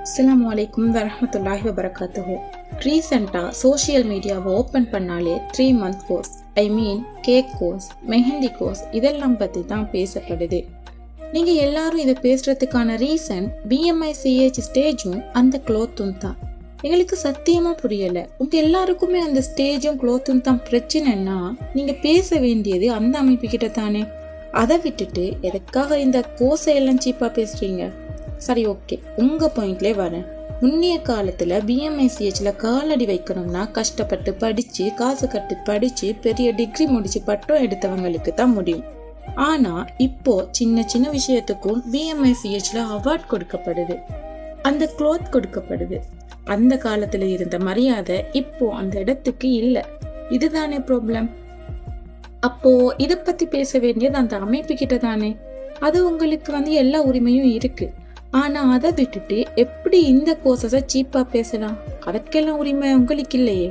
அஸ்ஸலாமு அலைக்கும் வரஹ்மத்துல்லாஹி வபரகாத்துஹு. ரீசெண்டாக சோஷியல் மீடியாவை ஓப்பன் பண்ணாலே 3 month course, cake course, mehndi course இதெல்லாம் பற்றி தான் பேசப்படுது. நீங்கள் எல்லாரும் இதை பேசுகிறதுக்கான ரீசன் BMICH ஸ்டேஜும் அந்த க்ளோத்தும் தான். எங்களுக்கு சத்தியமாக புரியலை. உங்கள் எல்லாருக்குமே அந்த ஸ்டேஜும் க்ளோத்தும் தான் பிரச்சனைன்னா நீங்கள் பேச வேண்டியது அந்த அமைப்புக்கிட்ட தானே. அதை விட்டுட்டு எதுக்காக இந்த கோர்ஸை எல்லாம் சீப்பாக பேசுகிறீங்க? சரி, ஓகே, உங்கள் பாயிண்ட்லேயே வரேன். முன்னைய காலத்தில் BMICHல காலடி வைக்கணும்னா கஷ்டப்பட்டு படித்து காசு கட்டி படித்து பெரிய டிகிரி முடித்து பட்டம் எடுத்தவங்களுக்கு தான் முடியும். ஆனால் இப்போ சின்ன சின்ன விஷயத்துக்கும் BMICHல அவார்ட் கொடுக்கப்படுது, அந்த க்ளோத் கொடுக்கப்படுது. அந்த காலத்தில் இருந்த மரியாதை இப்போ அந்த இடத்துக்கு இல்லை. இதுதானே ப்ராப்ளம். அப்போ இதை பற்றி பேச வேண்டியது அந்த அமைப்பு கிட்ட தானே. அது உங்களுக்கு எல்லா உரிமையும் இருக்கு. ஆனால் அதை விட்டுட்டு எப்படி இந்த கோர்ஸஸை சீப்பாக பேசலாம்? அதற்கெல்லாம் உரிமை உங்களுக்கு இல்லையே.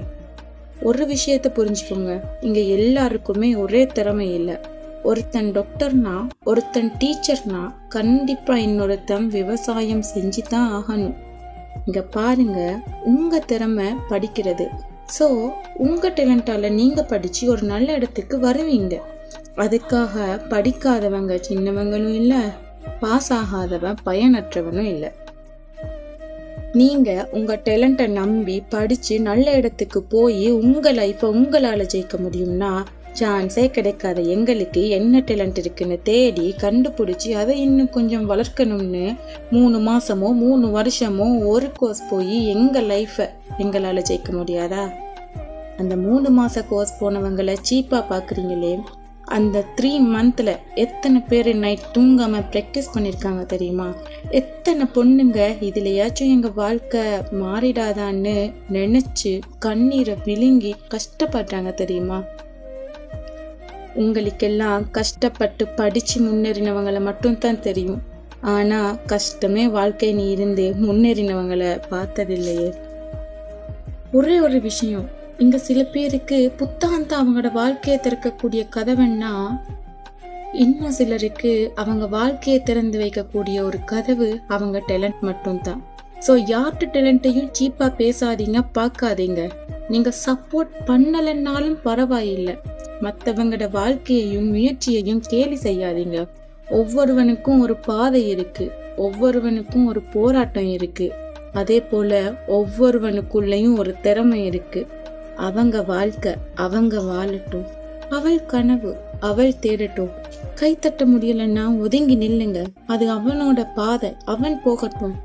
ஒரு விஷயத்த புரிஞ்சுக்கோங்க, இங்கே எல்லாருக்குமே ஒரே திறமை இல்லை. ஒருத்தன் டாக்டர்னா, ஒருத்தன் டீச்சர்னா, கண்டிப்பாக இன்னொருத்தன் விவசாயம் செஞ்சு தான் ஆகணும். இங்கே பாருங்க, உங்கள் திறமை படிக்கிறது. ஸோ உங்கள் டேலண்டால் நீங்கள் படித்து ஒரு நல்ல இடத்துக்கு வருவீங்க. அதுக்காக படிக்காதவங்க சின்னவங்களும் இல்லை, பாஸ் ஆகாதவன் பயனற்றவனும் இல்லை. நீங்கள் உங்கள் டேலண்ட்டை நம்பி படித்து நல்ல இடத்துக்கு போய் உங்கள் லைஃப்பை உங்களால் ஜெயிக்க முடியும்னா, சான்ஸே கிடைக்காத எங்களுக்கு என்ன டேலண்ட் இருக்குன்னு தேடி கண்டுபிடிச்சி அதை இன்னும் கொஞ்சம் வளர்க்கணும்னு 3 மாதமோ 3 வருஷமோ ஒரு கோர்ஸ் போய் எங்கள் லைஃப்பை எங்களால் ஜெயிக்க முடியாதா? அந்த 3 மாத கோர்ஸ் போனவங்களை சீப்பாக பார்க்குறீங்களே, அந்த 3 monthல எத்தனை பேர் நைட் தூங்காமல் ப்ராக்டிஸ் பண்ணியிருக்காங்க தெரியுமா? எத்தனை பொண்ணுங்க இதுலையாச்சும் எங்கள் வாழ்க்கை மாறிடாதான்னு நினச்சி கண்ணீரை விழுங்கி கஷ்டப்படுறாங்க தெரியுமா? உங்களுக்கெல்லாம் கஷ்டப்பட்டு படித்து முன்னேறினவங்களை மட்டும்தான் தெரியும். ஆனால் கஷ்டமே வாழ்க்கைன்னு இருந்து முன்னேறினவங்களை பார்த்ததில்லையே. ஒரே ஒரு விஷயம், இங்கே சில பேருக்கு புத்தகம் தான் அவங்களோட வாழ்க்கையை திறக்கக்கூடிய கதவுன்னா, இன்னும் சிலருக்கு அவங்க வாழ்க்கையை திறந்து வைக்கக்கூடிய ஒரு கதவு அவங்க டேலண்ட் மட்டும்தான். ஸோ யார்ட்டு டேலண்ட்டையும் சீப்பாக பேசாதீங்க, பார்க்காதீங்க. நீங்கள் சப்போர்ட் பண்ணலைன்னாலும் பரவாயில்லை, மற்றவங்களோட வாழ்க்கையையும் முயற்சியையும் கேலி செய்யாதீங்க. ஒவ்வொருவனுக்கும் ஒரு பாதை இருக்கு, ஒவ்வொருவனுக்கும் ஒரு போராட்டம் இருக்கு. அதே போல ஒவ்வொருவனுக்குள்ளேயும் ஒரு திறமை இருக்கு. அவங்க வாழ்க்கை அவங்க வாழட்டும், அவள் கனவு அவள் தேடட்டும். கைத்தட்ட முடியலன்னா ஒதுங்கி நில்லுங்க, அது அவனோட பாதை, அவன் போகட்டும்.